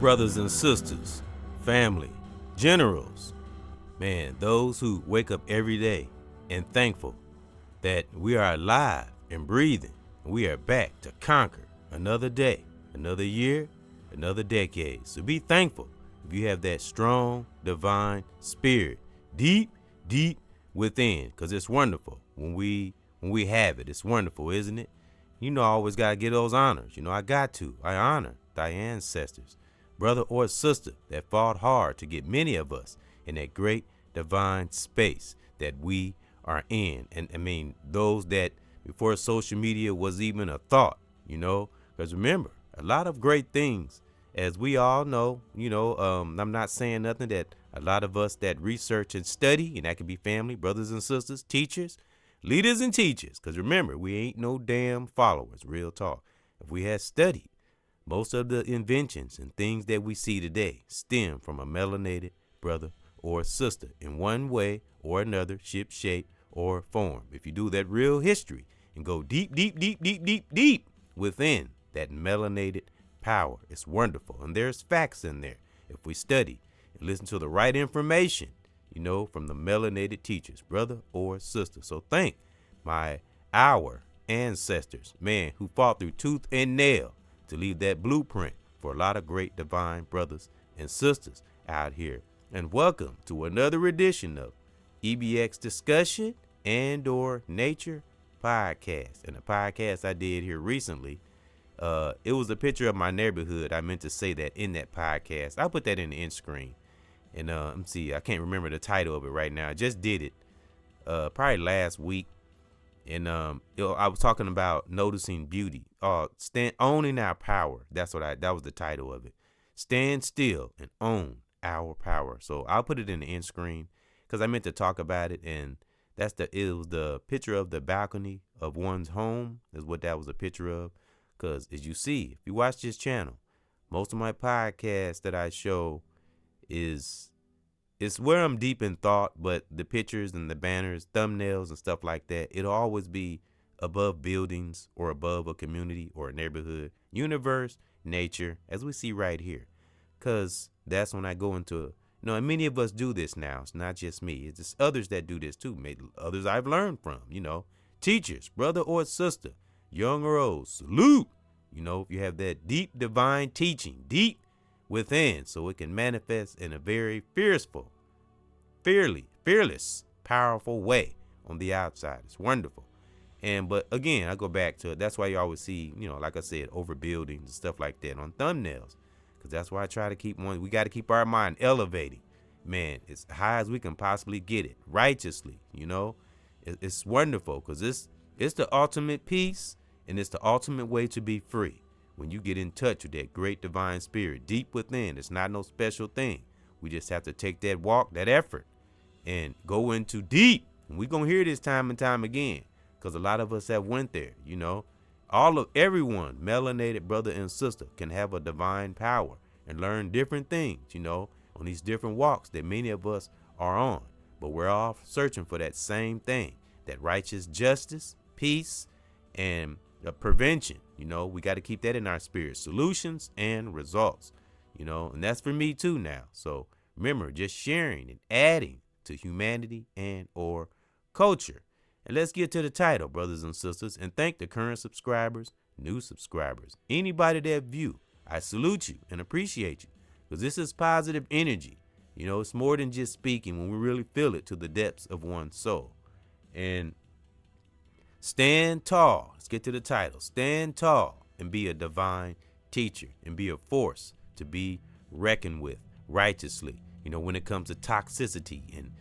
brothers and sisters, family, generals, man, those who wake up every day and thankful that we are alive and breathing. We are back to conquer another day, another year, another decade. So be thankful if you have that strong, divine spirit deep, deep within, because it's wonderful when we have it. It's wonderful, isn't it? You know, I always got to get those honors. You know, I honor thy ancestors, brother or sister that fought hard to get many of us in that great divine space that we are in. And I mean, those that before social media was even a thought, you know, because remember, a lot of great things, as we all know, you know, I'm not saying nothing that a lot of us that research and study, and that could be family, brothers and sisters, teachers, leaders and teachers, because remember, we ain't no damn followers, real talk. If we had studied, most of the inventions and things that we see today stem from a melanated brother or sister in one way or another, shape, or form. If you do that real history and go deep, deep, deep, deep, deep, deep within that melanated power, it's wonderful. And there's facts in there. If we study and listen to the right information, you know, from the melanated teachers, brother or sister. So thank our ancestors, man, who fought through tooth and nail to leave that blueprint for a lot of great divine brothers and sisters out here. And welcome to another edition of EBX Discussion and or Nature Podcast. And the podcast I did here recently, it was a picture of my neighborhood. I meant to say that in that podcast. I'll put that in the end screen. And let me see, I can't remember the title of it right now. I just did it probably last week. And I was talking about noticing beauty. Owning our power. That was the title of it. Stand still and own our power. So I'll put it in the end screen because I meant to talk about it. And it was the picture of the balcony of one's home is what that was a picture of. Because as you see, if you watch this channel, most of my podcasts that I show it's where I'm deep in thought, but the pictures and the banners, thumbnails and stuff like that, it'll always be above buildings or above a community or a neighborhood, universe, nature, as we see right here. Because that's when I go into, and many of us do this now. It's not just me. It's just others that do this too. Maybe others I've learned from, teachers, brother or sister, young or old, salute. If you have that deep divine teaching, deep within, so it can manifest in a very fearless, powerful way on the outside. It's wonderful. But again, I go back to it. That's why you always see, like I said, over buildings and stuff like that on thumbnails, because that's why I try to keep we got to keep our mind elevating, man, as high as we can possibly get it righteously. It's wonderful because it's the ultimate peace and it's the ultimate way to be free. When you get in touch with that great divine spirit deep within, it's not no special thing. We just have to take that walk, that effort, and go into deep. And we're going to hear this time and time again, because a lot of us have went there, everyone, melanated brother and sister, can have a divine power and learn different things, on these different walks that many of us are on. But we're all searching for that same thing, that righteous justice, peace, and prevention. We got to keep that in our spirit, solutions and results, and that's for me too now. So remember, just sharing and adding to humanity and or culture. And let's get to the title, brothers and sisters, and thank the current subscribers, new subscribers, anybody that view. I salute you and appreciate you, because this is positive energy. It's more than just speaking when we really feel it to the depths of one's soul. And stand tall. Let's get to the title. Stand tall and be a divine teacher and be a force to be reckoned with righteously. When it comes to toxicity and,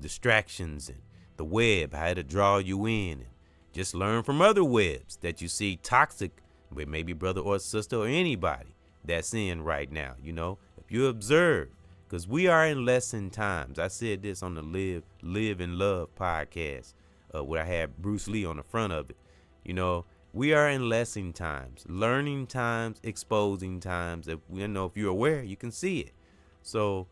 distractions and the web, how to draw you in, and just learn from other webs that you see toxic with maybe brother or sister or anybody that's in right now. If you observe, because we are in lesson times. I said this on the Live and Love podcast. Where I had Bruce Lee on the front of it. We are in lesson times, learning times, exposing times. If you're aware, you can see it. So,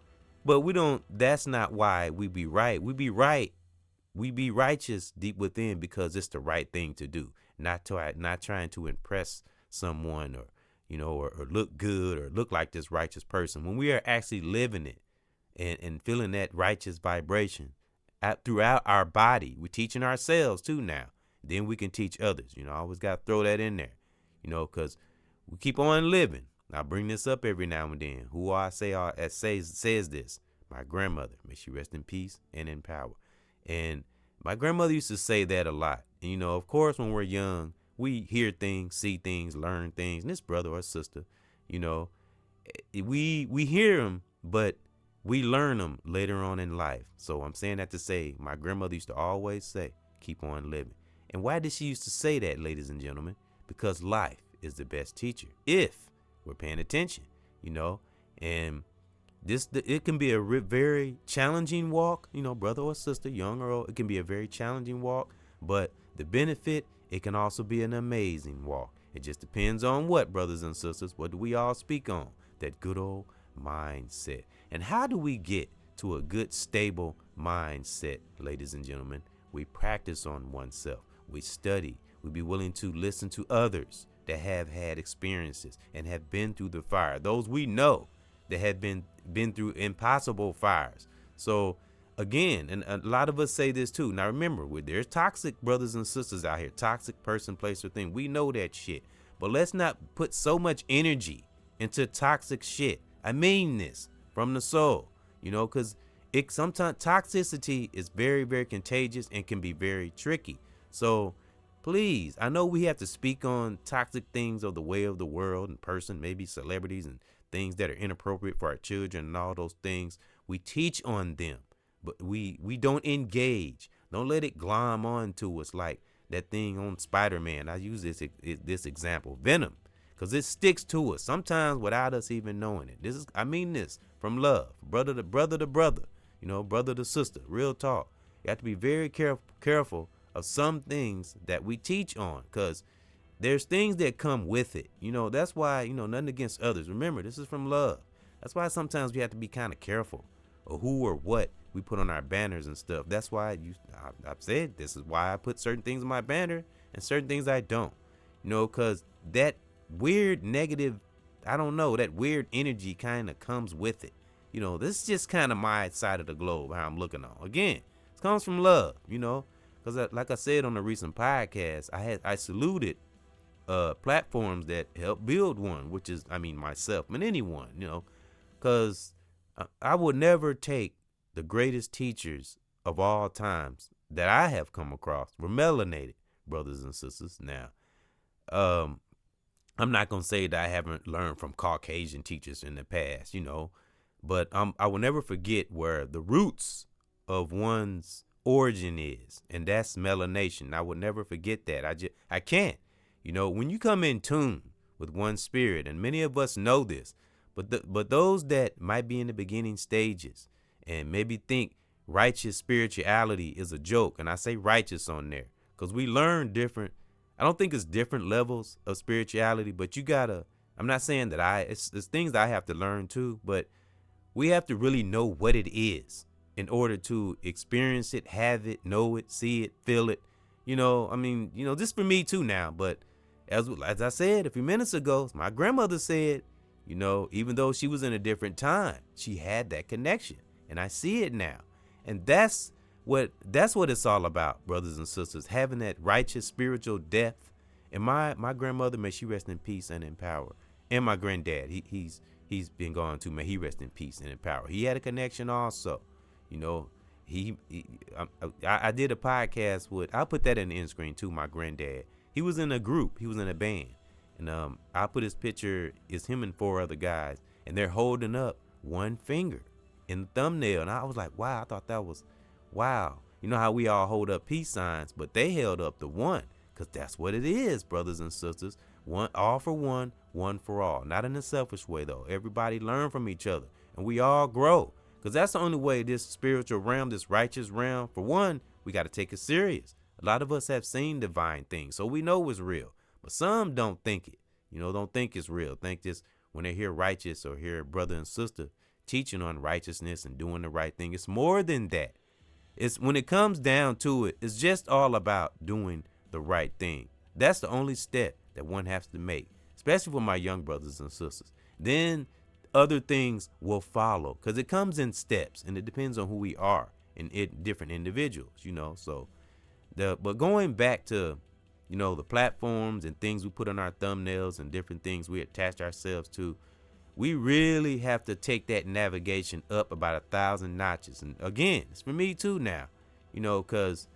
but that's not why we be right. We be righteous deep within because it's the right thing to do. Not trying to impress someone or, or look good or look like this righteous person. When we are actually living it and feeling that righteous vibration throughout our body, we're teaching ourselves too now. Then we can teach others. I always got to throw that in there, because we keep on living. I bring this up every now and then. Who I say says this? My grandmother. May she rest in peace and in power. And my grandmother used to say that a lot. And, of course, when we're young, we hear things, see things, learn things. And this brother or sister, we hear them, but we learn them later on in life. So I'm saying that to say my grandmother used to always say, keep on living. And why did she used to say that, ladies and gentlemen? Because life is the best teacher if we're paying attention, and it can be a very challenging walk, brother or sister, young or old. It can be a very challenging walk, but the benefit, it can also be an amazing walk. It just depends on what, brothers and sisters, what do we all speak on? That good old mindset. And how do we get to a good, stable mindset, ladies and gentlemen? We practice on oneself. We study. We be willing to listen to others that have had experiences and have been through the fire. Those we know that have been through impossible fires. So again, and a lot of us say this too. Now remember, there's toxic brothers and sisters out here, toxic person, place, or thing. We know that shit. But let's not put so much energy into toxic shit. I mean this from the soul, because sometimes toxicity is very, very contagious and can be very tricky. So please, I know we have to speak on toxic things of the way of the world and person, maybe celebrities and things that are inappropriate for our children and all those things. We teach on them, but we don't engage. Don't let it glom on to us like that thing on Spider-Man. I use this example, Venom, because it sticks to us sometimes without us even knowing it. I mean this from love, brother to brother, brother to sister, real talk. You have to be very careful of some things that we teach on, because there's things that come with it. That's why, nothing against others. Remember, this is from love. That's why sometimes we have to be kind of careful of who or what we put on our banners and stuff. That's why I've said this is why I put certain things on my banner and certain things I don't, because that weird negative, I don't know, that weird energy kind of comes with it. This is just kind of my side of the globe, how I'm looking on. Again, it comes from love, because like I said on a recent podcast, I saluted platforms that help build one, which is, myself and anyone, because I would never take the greatest teachers of all times that I have come across were melanated brothers and sisters. Now, I'm not going to say that I haven't learned from Caucasian teachers in the past, but I will never forget where the roots of one's origin is, and that's melanation. I would never forget that. I can't. When you come in tune with one spirit, and many of us know this, but those that might be in the beginning stages and maybe think righteous spirituality is a joke, and I say righteous on there because we learn different. I don't think it's different levels of spirituality, but I'm not saying that it's things that I have to learn too, but we have to really know what it is in order to experience it, have it, know it, see it, feel it. This for me too now, but as I said a few minutes ago, my grandmother said, even though she was in a different time, she had that connection, and I see it now. And that's what it's all about, brothers and sisters, having that righteous spiritual depth. And my grandmother, may she rest in peace and in power. And my granddad, he's been gone too, may he rest in peace and in power. He had a connection also. I did a podcast with, I'll put that in the end screen too, my granddad. He was in a group, he was in a band. And I put his picture, it's him and 4 other guys, and they're holding up one finger in the thumbnail. And I was like, wow, I thought that was, wow. You know how we all hold up peace signs, but they held up the one, because that's what it is, brothers and sisters. One, all for one, one for all. Not in a selfish way, though. Everybody learn from each other, and we all grow, because that's the only way this spiritual realm, this righteous realm, for one, we got to take it serious. A lot of us have seen divine things, so we know it's real. But some don't think it, don't think it's real. Think this when they hear righteous or hear brother and sister teaching on righteousness and doing the right thing. It's more than that. It's when it comes down to it, it's just all about doing the right thing. That's the only step that one has to make. especially for my young brothers and sisters. Then other things will follow, because it comes in steps, and it depends on who we are and different individuals, So but going back to, the platforms and things we put on our thumbnails and different things we attach ourselves to, we really have to take that navigation up about 1,000 notches. And again, it's for me too now, because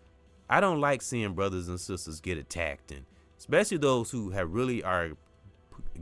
I don't like seeing brothers and sisters get attacked, and especially those who have really are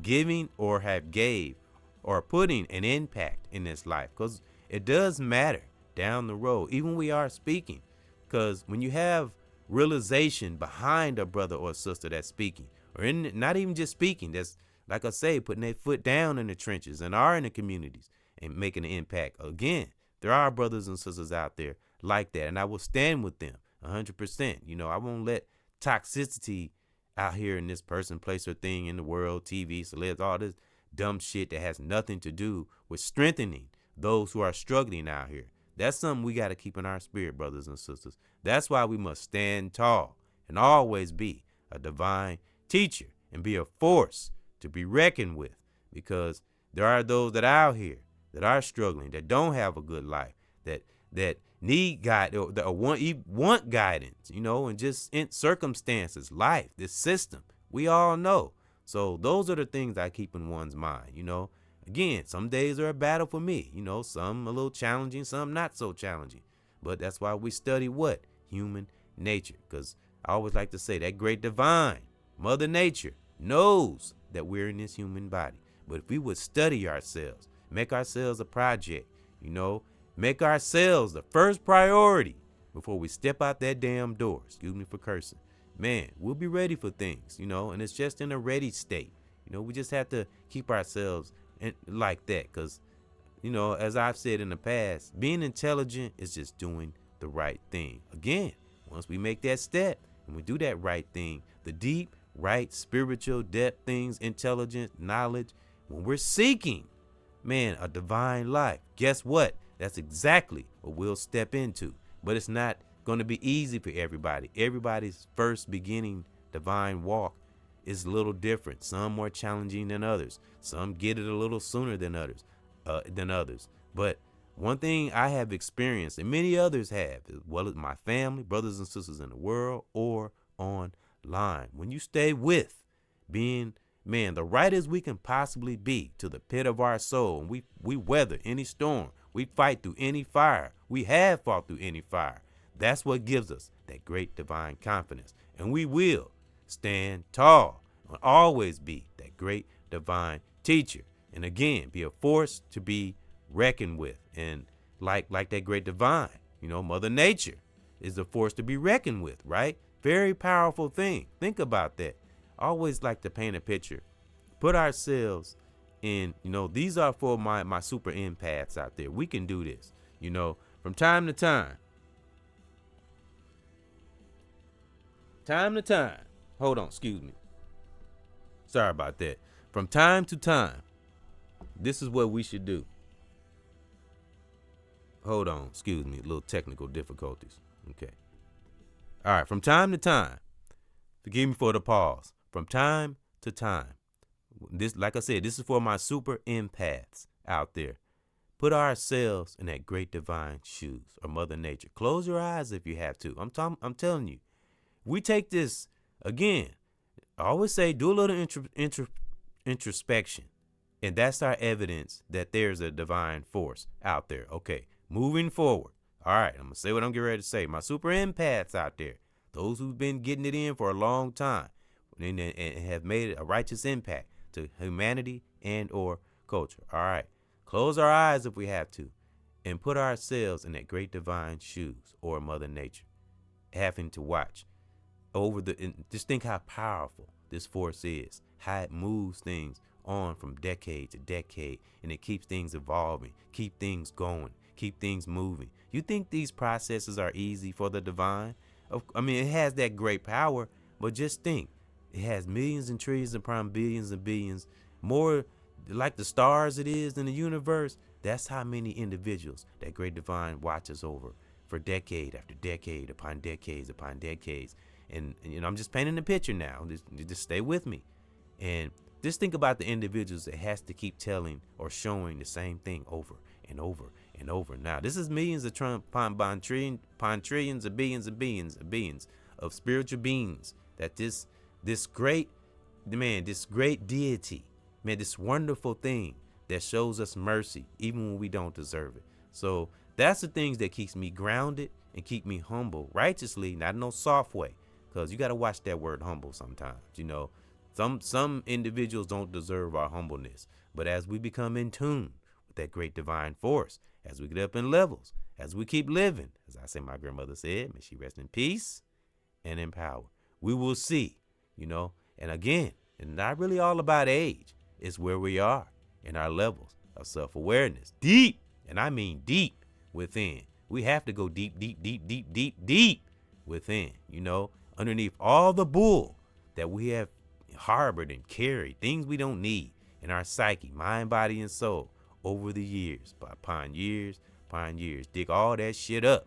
giving or have gave or putting an impact in this life, because it does matter down the road, even we are speaking, because when you have realization behind a brother or a sister that's speaking, or not even just speaking, that's, like I say, putting their foot down in the trenches and are in the communities and making an impact. Again, there are brothers and sisters out there like that, and I will stand with them 100%. I won't let toxicity out here in this person, place, or thing in the world, TV, celebs, all this dumb shit that has nothing to do with strengthening those who are struggling out here. That's something we got to keep in our spirit, brothers and sisters. That's why we must stand tall and always be a divine teacher and be a force to be reckoned with, because there are those that are out here that are struggling, that don't have a good life, that need God, or that want guidance, and just in circumstances, life, this system, we all know. So those are the things I keep in one's mind. Again, some days are a battle for me, some a little challenging, some not so challenging. But that's why we study what? Human nature. Because I always like to say that great divine, Mother Nature, knows that we're in this human body. But if we would study ourselves, make ourselves a project, make ourselves the first priority before we step out that damn door, excuse me for cursing, man, we'll be ready for things, and it's just in a ready state. We just have to keep ourselves like that, because, as I've said in the past, being intelligent is just doing the right thing. Again, once we make that step and we do that right thing, the deep, right, spiritual depth things, intelligence, knowledge, when we're seeking, man, a divine life, guess what? That's exactly what we'll step into. But it's not going to be easy for everybody. Everybody's first beginning divine walk is a little different. Some more challenging than others. Some get it a little sooner than others. But one thing I have experienced, and many others have, as well as my family, brothers and sisters in the world or online, when you stay with being, man, the right as we can possibly be to the pit of our soul, and we weather any storm, we fight through any fire, we have fought through any fire. That's what gives us that great divine confidence. And we will stand tall and always be that great divine teacher. And again, be a force to be reckoned with. And like that great divine, Mother Nature is a force to be reckoned with, right? Very powerful thing. Think about that. I always like to paint a picture. Put ourselves in, these are for my super empaths out there. We can do this, from time to time. Hold on, excuse me. Sorry about that. From time to time, this is what we should do. Hold on, excuse me, little technical difficulties. Okay. All right, from time to time, forgive me for the pause. From time to time, this, like I said, this is for my super empaths out there. Put ourselves in that great divine shoes, or Mother Nature. Close your eyes if you have to. I'm telling you. We take this, again, I always say, do a little introspection. And that's our evidence that there's a divine force out there. Okay, moving forward. All right, I'm going to say what I'm getting ready to say. My super empaths out there, those who've been getting it in for a long time and have made a righteous impact to humanity and or culture. All right, close our eyes if we have to and put ourselves in that great divine shoes, or Mother Nature, having to watch over just think how powerful this force is, how it moves things on from decade to decade, and it keeps things evolving, keep things going, keep things moving. You think these processes are easy for the divine? I mean, it has that great power, but just think, it has millions and trillions upon billions and billions, more like the stars it is in the universe. That's how many individuals that great divine watches over for decade after decade upon decades upon decades. And I'm just painting the picture now. Just stay with me. And Just think about the individuals that has to keep telling or showing the same thing over and over and over. Now, this is millions of upon trillions of billions and billions of spiritual beings that this great this great deity, this wonderful thing that shows us mercy even when we don't deserve it. So that's the things that keeps me grounded and keep me humble righteously, not in no soft way, because you got to watch that word humble sometimes. Some individuals don't deserve our humbleness, but as we become in tune with that great divine force, as we get up in levels, as we keep living, as I say, my grandmother said, may she rest in peace and in power, we will see, and again, it's not really all about age. It's where we are in our levels of self-awareness, deep, and I mean deep within. We have to go deep, deep, deep, deep, deep, deep within, underneath all the bull that we have harbored and carried, things we don't need in our psyche, mind, body, and soul over the years, upon years, dig all that shit up.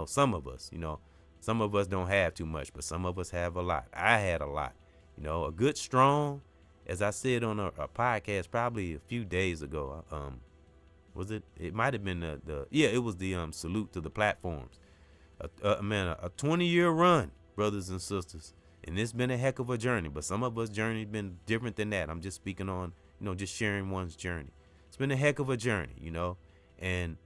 Some of us don't have too much, but some of us have a lot. I had a lot, a good, strong, as I said on a podcast probably a few days ago. Was it? It might have been it was the salute to the platforms. A 20-year run, brothers and sisters. And it's been a heck of a journey, but some of us journey been different than that. I'm just speaking on, just sharing one's journey. It's been a heck of a journey, and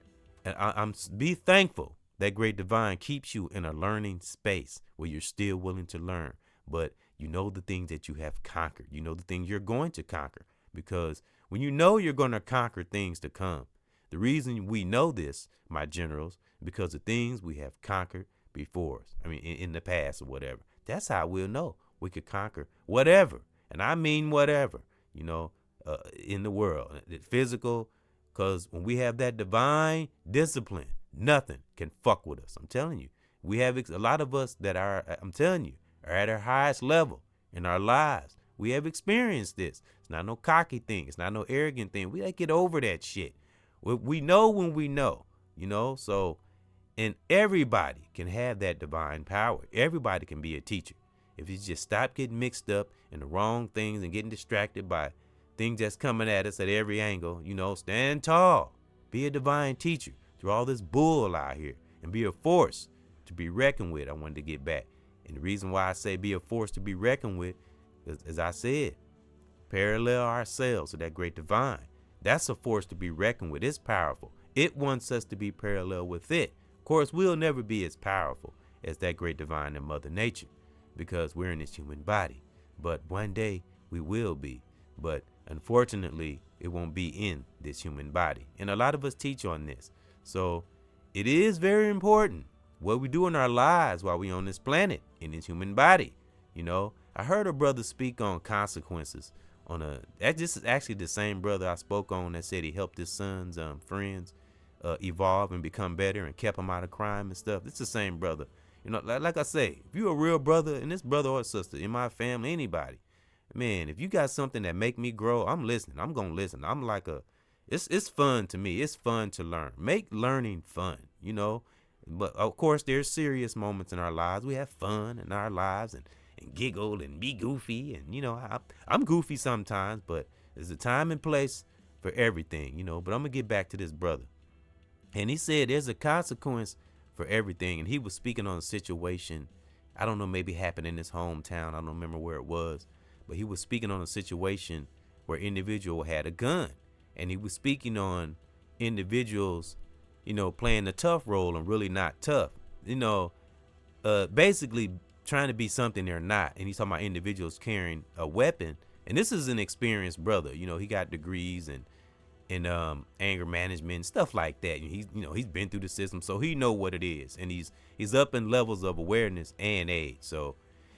I'm be thankful that great divine keeps you in a learning space where you're still willing to learn, but the things that you have conquered, the things you're going to conquer, because when you're going to conquer things to come, the reason we know this, my generals, because of things we have conquered before us. I mean, in the past or whatever. That's how we'll know we could conquer whatever. And I mean whatever, in the world. Physical, because when we have that divine discipline, nothing can fuck with us. I'm telling you. We have a lot of us that are, I'm telling you, are at our highest level in our lives. We have experienced this. It's not no cocky thing. It's not no arrogant thing. We gotta get over that shit. We know when we know, so, and everybody can have that divine power. Everybody can be a teacher. If you just stop getting mixed up in the wrong things and getting distracted by things that's coming at us at every angle, stand tall. Be a divine teacher through all this bull out here and be a force to be reckoned with. I wanted to get back. And the reason why I say be a force to be reckoned with, as I said, parallel ourselves to that great divine. That's a force to be reckoned with. It's powerful. It wants us to be parallel with it. Of course, we'll never be as powerful as that great divine and Mother Nature because we're in this human body. But one day we will be. But unfortunately, it won't be in this human body. And a lot of us teach on this. So it is very important what we do in our lives while we're on this planet, in this human body. I heard a brother speak on consequences. This is actually the same brother I spoke on that said he helped his son's friends evolve and become better and kept them out of crime and stuff. It's the same brother. Like I say, if you're a real brother, and this brother or sister in my family, anybody, man, if you got something that make me grow, I'm listening. I'm gonna listen. I'm like it's fun to me. It's fun to learn. Make learning fun, But of course, there's serious moments in our lives. We have fun in our lives and giggle and be goofy, and I'm goofy sometimes, but there's a time and place for everything, But I'm gonna get back to this brother, and he said there's a consequence for everything, and he was speaking on a situation. I don't know, maybe happened in his hometown. I don't remember where it was, but he was speaking on a situation where an individual had a gun, and he was speaking on individuals, playing the tough role and really not tough, basically trying to be something they're not. And he's talking about individuals carrying a weapon. And this is an experienced brother. He got degrees in anger management and stuff like that. He's been through the system, so he know what it is. And he's up in levels of awareness and age. So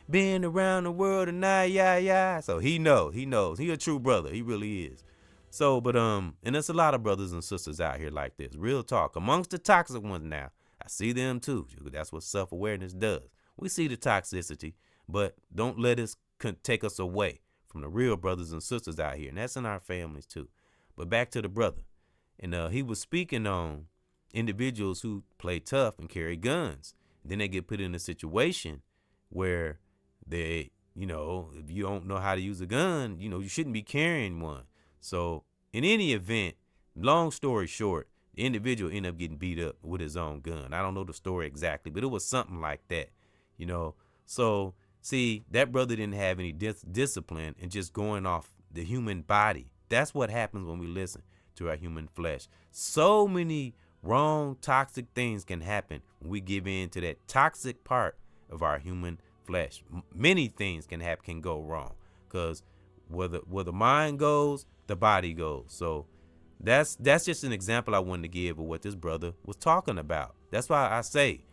been around the world and yeah. So he knows. He a true brother. He really is. So, but and there's a lot of brothers and sisters out here like this. Real talk. Amongst the toxic ones now, I see them too. That's what self-awareness does. We see the toxicity, but don't let us take us away from the real brothers and sisters out here. And that's in our families too. But back to the brother. And he was speaking on individuals who play tough and carry guns. Then they get put in a situation where they if you don't know how to use a gun, you shouldn't be carrying one. So in any event, long story short, the individual ended up getting beat up with his own gun. I don't know the story exactly, but it was something like that. So see, that brother didn't have any discipline and just going off the human body. That's what happens when we listen to our human flesh. So many wrong, toxic things can happen when we give in to that toxic part of our human flesh. Many things can go wrong, because where the mind goes, the body goes. So that's just an example I wanted to give of what this brother was talking about. That's why I say,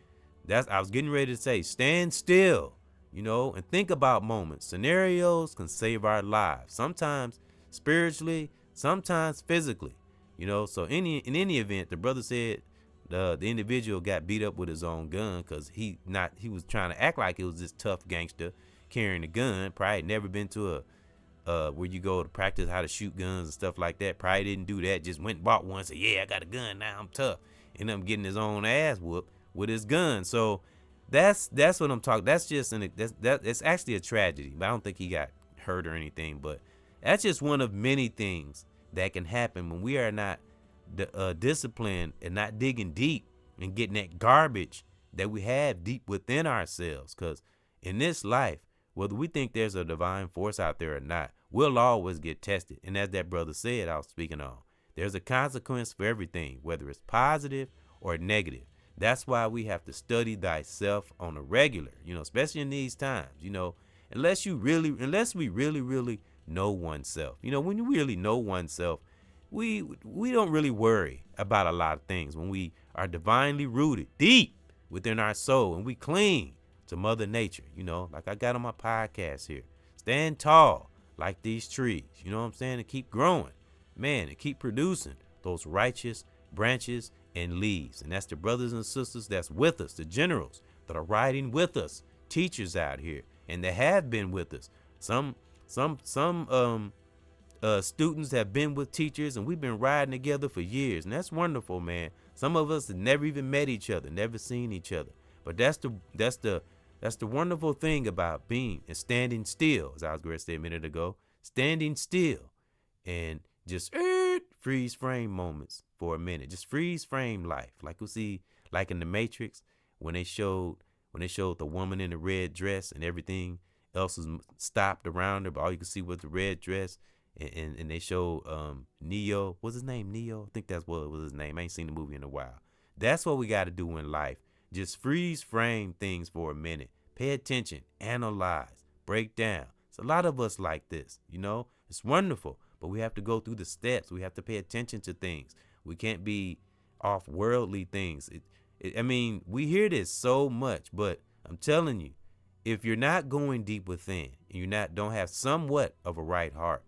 I was getting ready to say, stand still, and think about moments. Scenarios can save our lives, sometimes spiritually, sometimes physically. So in any event, the brother said the individual got beat up with his own gun because he was trying to act like he was this tough gangster carrying a gun. Probably had never been to where you go to practice how to shoot guns and stuff like that. Probably didn't do that. Just went and bought one. Said, yeah, I got a gun now. I'm tough. And I'm getting his own ass whooped with his gun. So that's what I'm talking. That's just it's actually a tragedy. But I don't think he got hurt or anything. But that's just one of many things that can happen when we are not disciplined and not digging deep and getting that garbage that we have deep within ourselves. Because in this life, whether we think there's a divine force out there or not, we'll always get tested. And as that brother said, I was speaking on, there's a consequence for everything, whether it's positive or negative. That's why we have to study thyself on a regular, especially in these times, unless we really know oneself. When you really know oneself, we don't really worry about a lot of things when we are divinely rooted deep within our soul and we cling to Mother Nature, like I got on my podcast here. Stand tall like these trees, you know what I'm saying? And keep growing, man, and keep producing those righteous branches and leaves. And that's the brothers and sisters that's with us, the generals that are riding with us, teachers out here, and they have been with us. Some students have been with teachers, and we've been riding together for years, and that's wonderful, man. Some of us have never even met each other, never seen each other, but that's the wonderful thing about being and standing still, as I was going to say a minute ago, standing still and just freeze frame moments for a minute, just freeze frame life, like we see, like in the Matrix, when they showed the woman in the red dress and everything else was stopped around her, but all you could see was the red dress. And they showed Neo. What's his name? Neo? I think that's what was his name. I ain't seen the movie in a while. That's what we got to do in life. Just freeze frame things for a minute. Pay attention. Analyze. Break down. It's a lot of us like this. It's wonderful. But we have to go through the steps. We have to pay attention to things. We can't be off worldly things. We hear this so much, but I'm telling you, if you're not going deep within and you don't have somewhat of a right heart,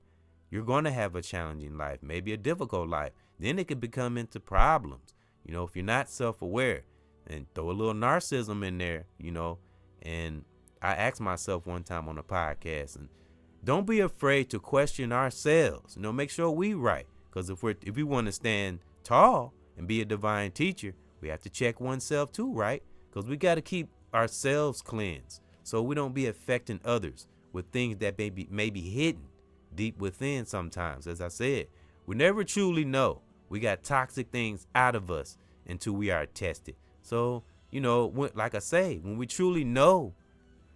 you're going to have a challenging life, maybe a difficult life. Then it could become into problems, if you're not self-aware. And throw a little narcissism in there, And I asked myself one time on a podcast, and don't be afraid to question ourselves. Make sure we right. Because if we want to stand tall and be a divine teacher, we have to check oneself too, right? Because we got to keep ourselves cleansed so we don't be affecting others with things that may be hidden deep within sometimes. As I said, we never truly know. We got toxic things out of us until we are tested. So, like I say, when we truly know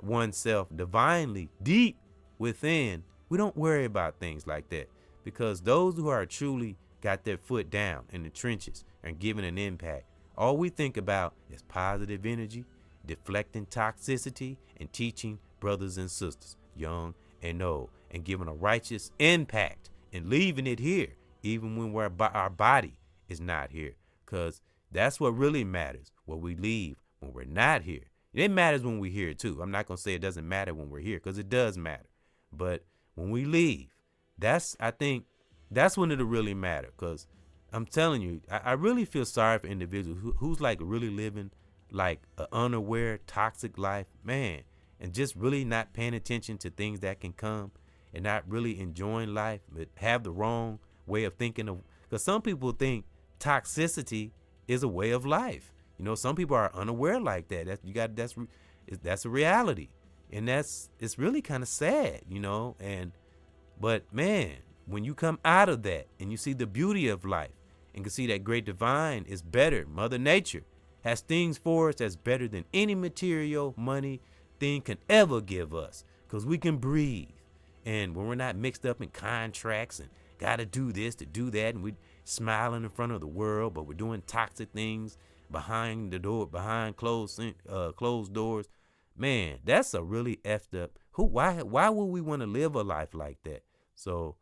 oneself divinely deep within, we don't worry about things like that, because those who are truly got their foot down in the trenches and giving an impact, all we think about is positive energy, deflecting toxicity, and teaching brothers and sisters, young and old, and giving a righteous impact and leaving it here, even when our body is not here. Because that's what really matters, what we leave when we're not here. It matters when we're here too. I'm not going to say it doesn't matter when we're here, because it does matter. But when we leave, I think that's when it'll really matter. Because I'm telling you, I really feel sorry for individuals who's like really living like an unaware, toxic life, man, and just really not paying attention to things that can come, and not really enjoying life, but have the wrong way of thinking of. Because some people think toxicity is a way of life. Some people are unaware like that. That's a reality. And it's really kind of sad, but man, when you come out of that and you see the beauty of life and can see that great divine is better, Mother Nature has things for us that's better than any material money thing can ever give us, because we can breathe. And when we're not mixed up in contracts and gotta do this to do that, and we smiling in front of the world, but we're doing toxic things behind the door, behind closed doors. Man, that's a really effed up. Why would we want to live a life like that? So,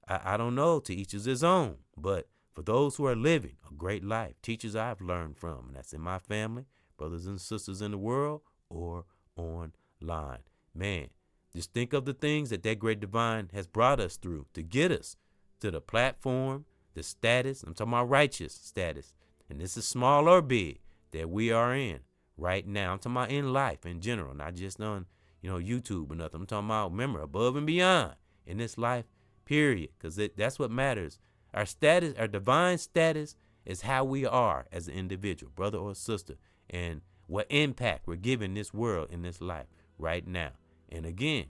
I don't know, to each is his own. But for those who are living a great life, teachers I've learned from, and that's in my family, brothers and sisters in the world, or online. Man, just think of the things that great divine has brought us through to get us to the platform, the status. I'm talking about righteous status. And this is small or big that we are in right now. I'm talking about in life in general, not just on, YouTube or nothing. I'm talking about, remember, above and beyond in this life, period. Because that's what matters. Our status, our divine status, is how we are as an individual, brother or sister, and what impact we're giving this world in this life right now. And again,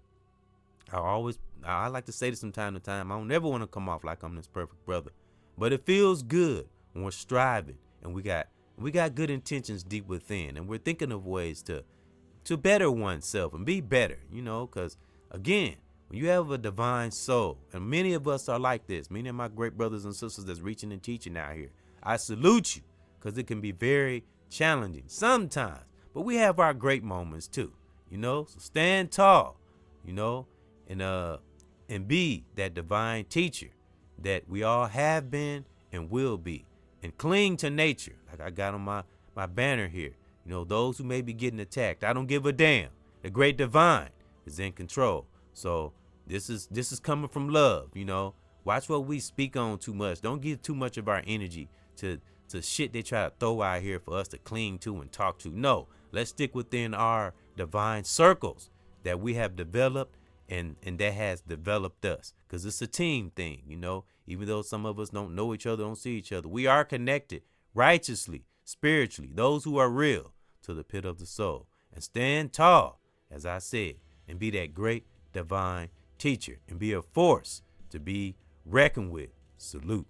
I like to say this from time to time. I don't never want to come off like I'm this perfect brother, but it feels good when we're striving and we got good intentions deep within, and we're thinking of ways to better oneself and be better, because again, when you have a divine soul, and many of us are like this, many of my great brothers and sisters that's reaching and teaching out here, I salute you, because it can be very challenging sometimes, but we have our great moments too, so stand tall, and be that divine teacher that we all have been and will be, and cling to nature, like I got on my banner here. Those who may be getting attacked, I don't give a damn. The great divine is in control. So this is coming from love. Watch what we speak on too much. Don't give too much of our energy to shit they try to throw out here for us to cling to and talk to. No, let's stick within our divine circles that we have developed and that has developed us, because it's a team thing. Even though some of us don't know each other, don't see each other, we are connected righteously, spiritually, those who are real, to the pit of the soul. And stand tall, as I said, and be that great divine teacher, and be a force to be reckoned with. Salute.